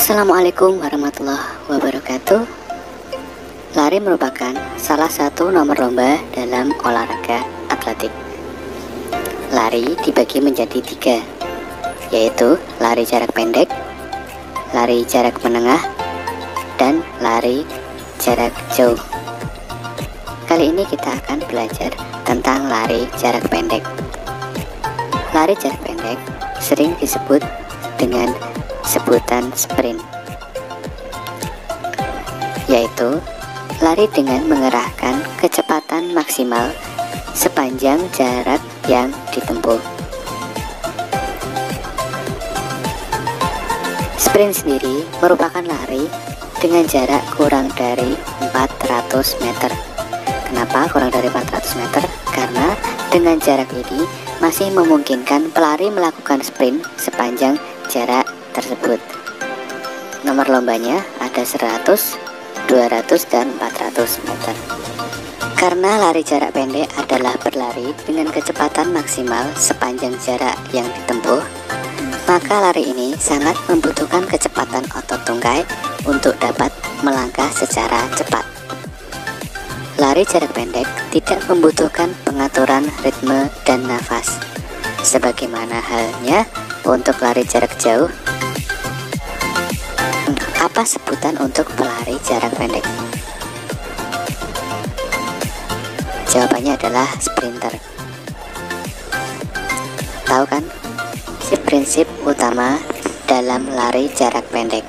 Assalamualaikum warahmatullahi wabarakatuh. Lari merupakan salah satu nomor lomba dalam olahraga atletik. Lari dibagi menjadi 3, yaitu lari jarak pendek, lari jarak menengah, dan lari jarak jauh. Kali ini kita akan belajar tentang lari jarak pendek. Lari jarak pendek sering disebut dengan sebutan sprint, yaitu lari dengan mengerahkan kecepatan maksimal sepanjang jarak yang ditempuh. Sprint sendiri merupakan lari dengan jarak kurang dari 400 meter. Kenapa kurang dari 400 meter? Karena dengan jarak ini masih memungkinkan pelari melakukan sprint sepanjang jarak tersebut. Nomor lombanya ada 100, 200, dan 400 meter. Karena lari jarak pendek adalah berlari dengan kecepatan maksimal sepanjang jarak yang ditempuh, maka lari ini sangat membutuhkan kecepatan otot tungkai untuk dapat melangkah secara cepat. Lari jarak pendek tidak membutuhkan pengaturan ritme dan nafas, sebagaimana halnya untuk lari jarak jauh. Apa sebutan untuk pelari jarak pendek? Jawabannya adalah sprinter. Tahu kan prinsip utama dalam lari jarak pendek?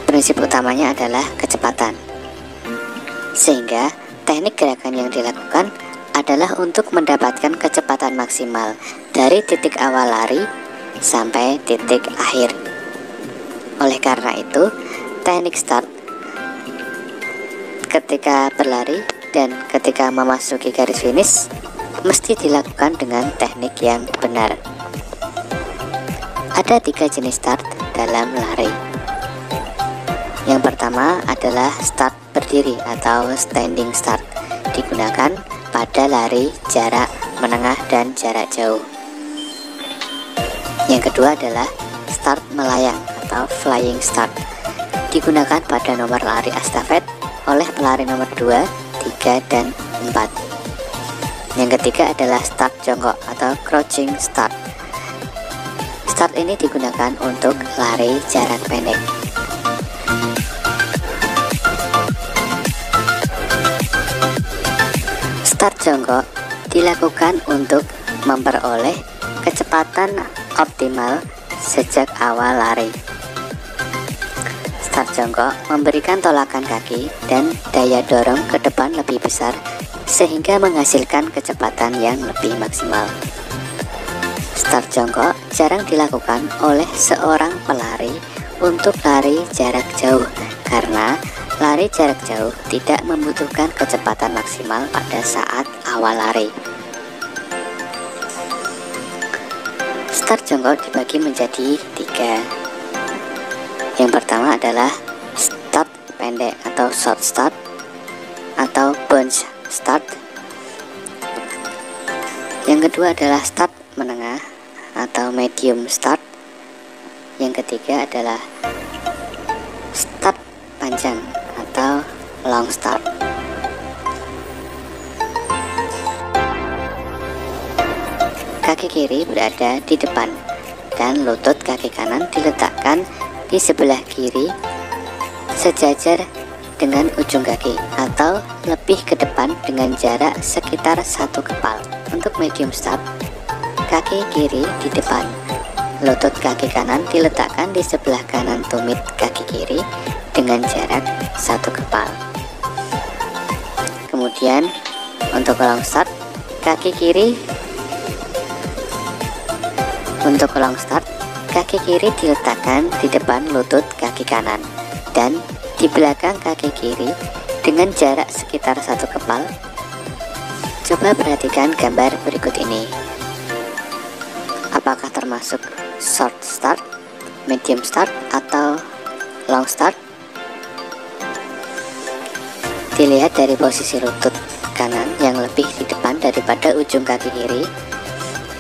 Prinsip utamanya adalah kecepatan, sehingga teknik gerakan yang dilakukan adalah untuk mendapatkan kecepatan maksimal dari titik awal lari sampai titik akhir. Oleh karena itu, teknik start ketika berlari dan ketika memasuki garis finish mesti dilakukan dengan teknik yang benar. Ada 3 jenis start dalam lari. Yang pertama adalah start berdiri atau standing start, digunakan pada lari jarak menengah dan jarak jauh. Yang kedua adalah start melayang atau flying start, digunakan pada nomor lari estafet oleh pelari nomor 2, 3, dan 4. Yang ketiga adalah start jongkok atau crouching start. Start ini digunakan untuk lari jarak pendek. Start jongkok dilakukan untuk memperoleh kecepatan optimal sejak awal lari. Start jongkok memberikan tolakan kaki dan daya dorong ke depan lebih besar sehingga menghasilkan kecepatan yang lebih maksimal. Start jongkok jarang dilakukan oleh seorang pelari untuk lari jarak jauh karena lari jarak jauh tidak membutuhkan kecepatan maksimal pada saat awal lari. Start jongkok dibagi menjadi 3. Yang pertama adalah start pendek atau short start atau bunch start. Yang kedua adalah start menengah atau medium start. Yang ketiga adalah start panjang atau long start. Kaki kiri berada di depan dan lutut kaki kanan diletakkan di sebelah kiri sejajar dengan ujung kaki atau lebih ke depan dengan jarak sekitar 1 kepal. Untuk medium start, kaki kiri di depan, lutut kaki kanan diletakkan di sebelah kanan tumit kaki kiri dengan jarak 1 kepal. Kemudian untuk long start, kaki kiri diletakkan di depan lutut kaki kanan dan di belakang kaki kiri dengan jarak sekitar 1 kepal. Coba perhatikan gambar berikut ini. Apakah termasuk short start, medium start, atau long start? Dilihat dari posisi lutut kanan yang lebih di depan daripada ujung kaki kiri,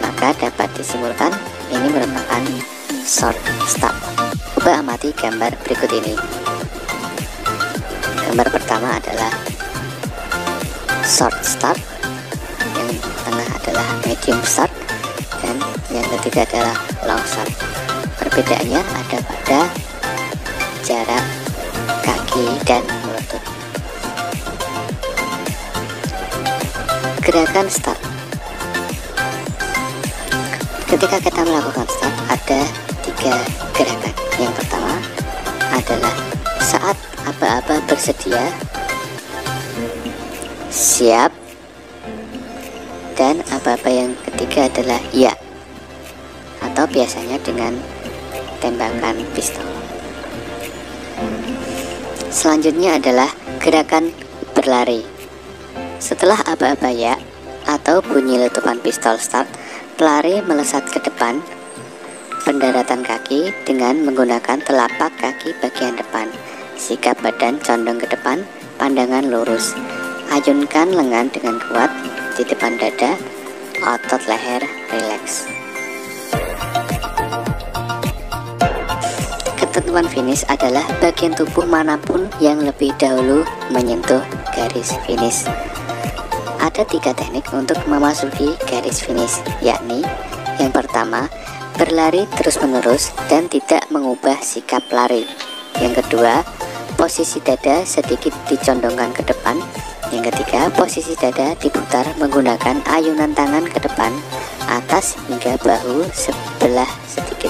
maka dapat disimpulkan ini merupakan short start. Coba amati gambar berikut ini. Gambar pertama adalah short start, yang tengah adalah medium start, dan yang ketiga adalah long start. Perbedaannya ada pada jarak kaki dan lutut. Gerakan start. Ketika kita melakukan start, ada 3 gerakan. Yang pertama adalah saat aba-aba bersedia, siap, dan aba-aba yang ketiga adalah ya, atau biasanya dengan tembakan pistol. Selanjutnya adalah gerakan berlari. Setelah aba-aba ya atau bunyi letupan pistol start, pelari melesat ke depan pendaratan kaki dengan menggunakan telapak kaki bagian depan. Sikap badan condong ke depan, pandangan lurus. Ayunkan lengan dengan kuat di depan dada, otot leher rileks. Ketentuan finish adalah bagian tubuh manapun yang lebih dahulu menyentuh garis finish. Ada 3 teknik untuk memasuki garis finish, yakni yang pertama, berlari terus-menerus dan tidak mengubah sikap lari. Yang kedua, posisi dada sedikit dicondongkan ke depan. Yang ketiga, posisi dada diputar menggunakan ayunan tangan ke depan, atas hingga bahu sebelah sedikit.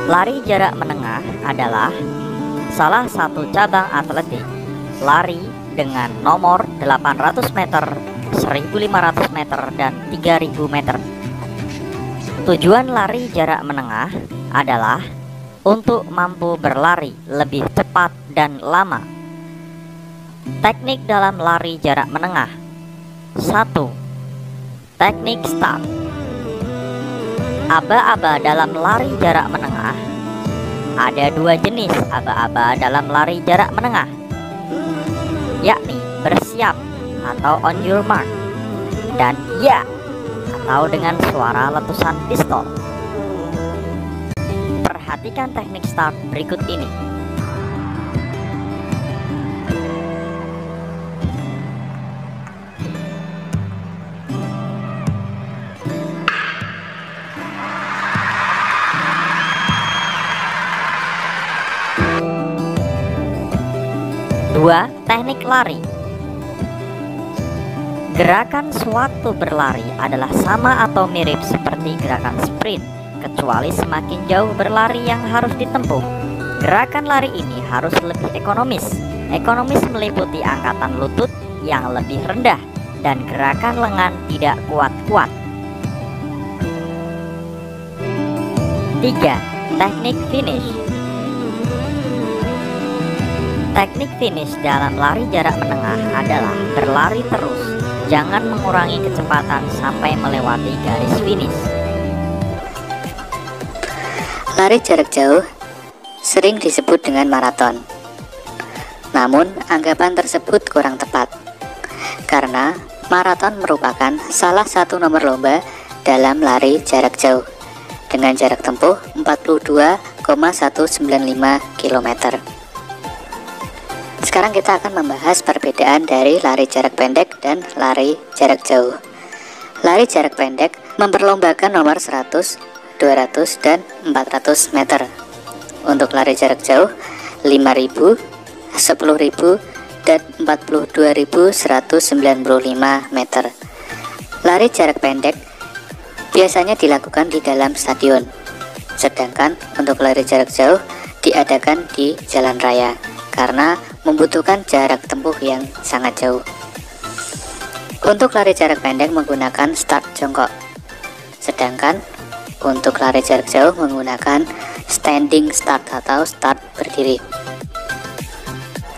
Lari jarak menengah adalah salah satu cabang atletik lari dengan nomor 800 meter, 1500 meter, dan 3000 meter. Tujuan lari jarak menengah adalah untuk mampu berlari lebih cepat dan lama. Teknik dalam lari jarak menengah. 1. Teknik start. Aba-aba dalam lari jarak menengah. Ada 2 jenis aba-aba dalam lari jarak menengah, yakni bersiap atau on your mark, dan ya atau dengan suara letusan pistol. Perhatikan teknik start berikut ini. Dua, teknik lari. Gerakan sewaktu berlari adalah sama atau mirip seperti gerakan sprint, kecuali semakin jauh berlari yang harus ditempuh. Gerakan lari ini harus lebih ekonomis. Ekonomis meliputi angkatan lutut yang lebih rendah dan gerakan lengan tidak kuat-kuat. 3. Teknik finish. Teknik finish dalam lari jarak menengah adalah berlari terus, jangan mengurangi kecepatan sampai melewati garis finish. Lari jarak jauh sering disebut dengan maraton. Namun, anggapan tersebut kurang tepat, karena maraton merupakan salah satu nomor lomba dalam lari jarak jauh dengan jarak tempuh 42,195 km. Sekarang kita akan membahas perbedaan dari lari jarak pendek dan lari jarak jauh. Lari jarak pendek memperlombakan nomor 100, 200, dan 400 meter. Untuk lari jarak jauh 5.000, 10.000, dan 42.195 meter. Lari jarak pendek biasanya dilakukan di dalam stadion, sedangkan untuk lari jarak jauh diadakan di jalan raya karena membutuhkan jarak tempuh yang sangat jauh. Untuk lari jarak pendek menggunakan start jongkok, sedangkan untuk lari jarak jauh menggunakan standing start atau start berdiri.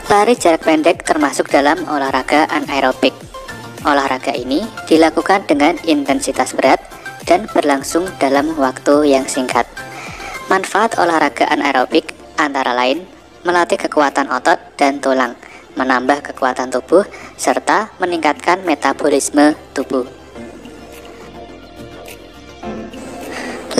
Lari jarak pendek termasuk dalam olahraga anaerobik. Olahraga ini dilakukan dengan intensitas berat dan berlangsung dalam waktu yang singkat. Manfaat olahraga anaerobik antara lain melatih kekuatan otot dan tulang, menambah kekuatan tubuh, serta meningkatkan metabolisme tubuh.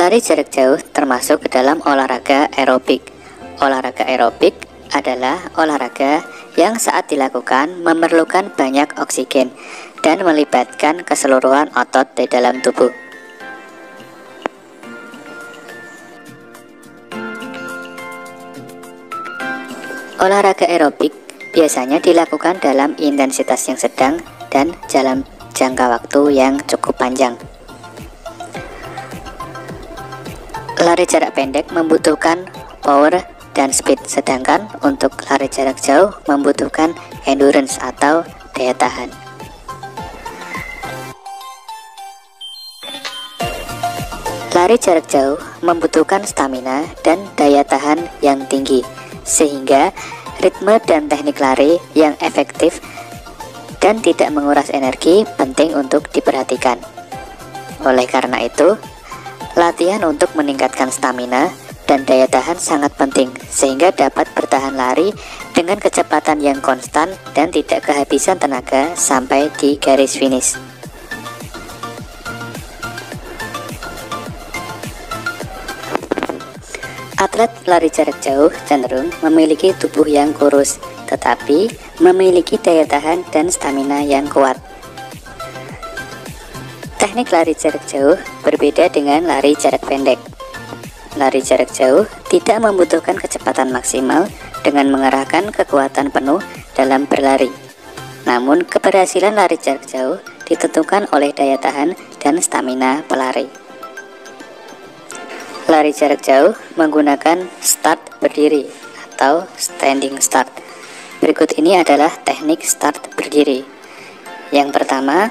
Lari jarak jauh termasuk ke dalam olahraga aerobik. Olahraga aerobik adalah olahraga yang saat dilakukan memerlukan banyak oksigen dan melibatkan keseluruhan otot di dalam tubuh. Olahraga aerobik biasanya dilakukan dalam intensitas yang sedang dan dalam jangka waktu yang cukup panjang. Lari jarak pendek membutuhkan power dan speed, sedangkan untuk lari jarak jauh membutuhkan endurance atau daya tahan. Lari jarak jauh membutuhkan stamina dan daya tahan yang tinggi, sehingga ritme dan teknik lari yang efektif dan tidak menguras energi penting untuk diperhatikan. Oleh karena itu, latihan untuk meningkatkan stamina dan daya tahan sangat penting, sehingga dapat bertahan lari dengan kecepatan yang konstan dan tidak kehabisan tenaga sampai di garis finish. Atlet lari jarak jauh cenderung memiliki tubuh yang kurus, tetapi memiliki daya tahan dan stamina yang kuat. Teknik lari jarak jauh berbeda dengan lari jarak pendek. Lari jarak jauh tidak membutuhkan kecepatan maksimal dengan mengerahkan kekuatan penuh dalam berlari. Namun, keberhasilan lari jarak jauh ditentukan oleh daya tahan dan stamina pelari. Lari jarak jauh menggunakan start berdiri atau standing start. Berikut ini adalah teknik start berdiri. Yang pertama,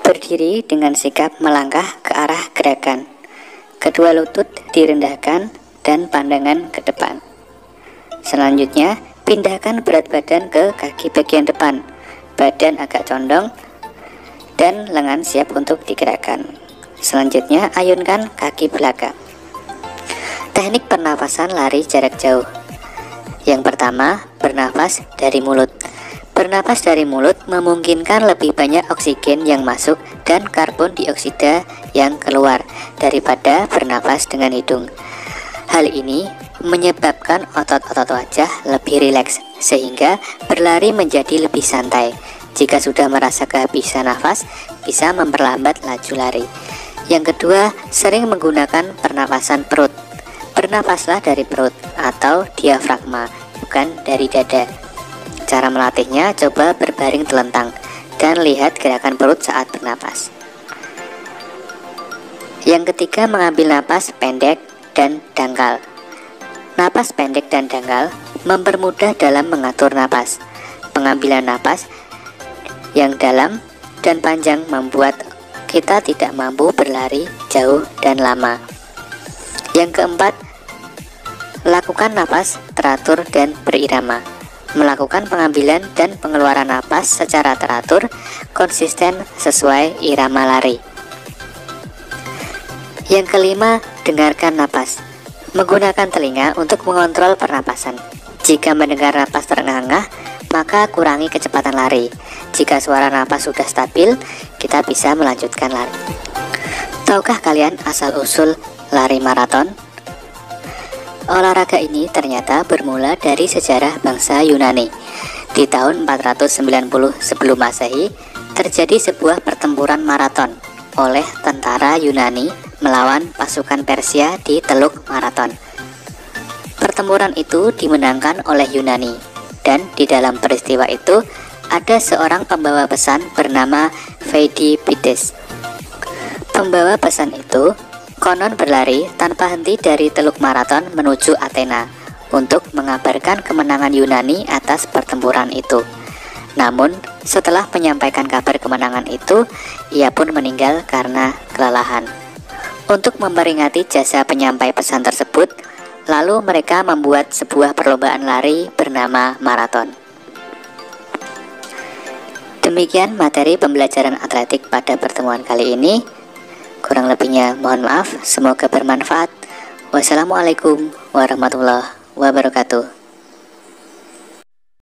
berdiri dengan sikap melangkah ke arah gerakan. Kedua lutut direndahkan dan pandangan ke depan. Selanjutnya, pindahkan berat badan ke kaki bagian depan. Badan agak condong dan lengan siap untuk digerakkan. Selanjutnya, ayunkan kaki belakang. Teknik pernafasan lari jarak jauh. Yang pertama, bernafas dari mulut. Bernafas dari mulut memungkinkan lebih banyak oksigen yang masuk dan karbon dioksida yang keluar daripada bernafas dengan hidung. Hal ini menyebabkan otot-otot wajah lebih rileks, sehingga berlari menjadi lebih santai. Jika sudah merasa kehabisan nafas, bisa memperlambat laju lari. Yang kedua, sering menggunakan pernapasan perut. Bernafaslah dari perut atau diafragma, bukan dari dada. Cara melatihnya, coba berbaring telentang dan lihat gerakan perut saat bernapas. Yang ketiga, mengambil napas pendek dan dangkal. Napas pendek dan dangkal mempermudah dalam mengatur napas. Pengambilan napas yang dalam dan panjang membuat kita tidak mampu berlari jauh dan lama. Yang keempat, lakukan napas teratur dan berirama. Melakukan pengambilan dan pengeluaran napas secara teratur, konsisten sesuai irama lari. Yang kelima, dengarkan napas. Menggunakan telinga untuk mengontrol pernapasan. Jika mendengar napas terengah-engah, maka kurangi kecepatan lari. Jika suara napas sudah stabil, kita bisa melanjutkan lari. Tahukah kalian asal-usul lari maraton? Olahraga ini ternyata bermula dari sejarah bangsa Yunani. Di tahun 490 sebelum Masehi, terjadi sebuah pertempuran maraton oleh tentara Yunani melawan pasukan Persia di Teluk Maraton. Pertempuran itu dimenangkan oleh Yunani, dan di dalam peristiwa itu ada seorang pembawa pesan bernama Pheidippides. Pembawa pesan itu konon berlari tanpa henti dari Teluk Maraton menuju Athena untuk mengabarkan kemenangan Yunani atas pertempuran itu. Namun, setelah menyampaikan kabar kemenangan itu, ia pun meninggal karena kelelahan. Untuk memperingati jasa penyampai pesan tersebut, lalu mereka membuat sebuah perlombaan lari bernama maraton. Demikian materi pembelajaran atletik pada pertemuan kali ini. Kurang lebihnya mohon maaf, semoga bermanfaat. Wassalamualaikum warahmatullahi wabarakatuh.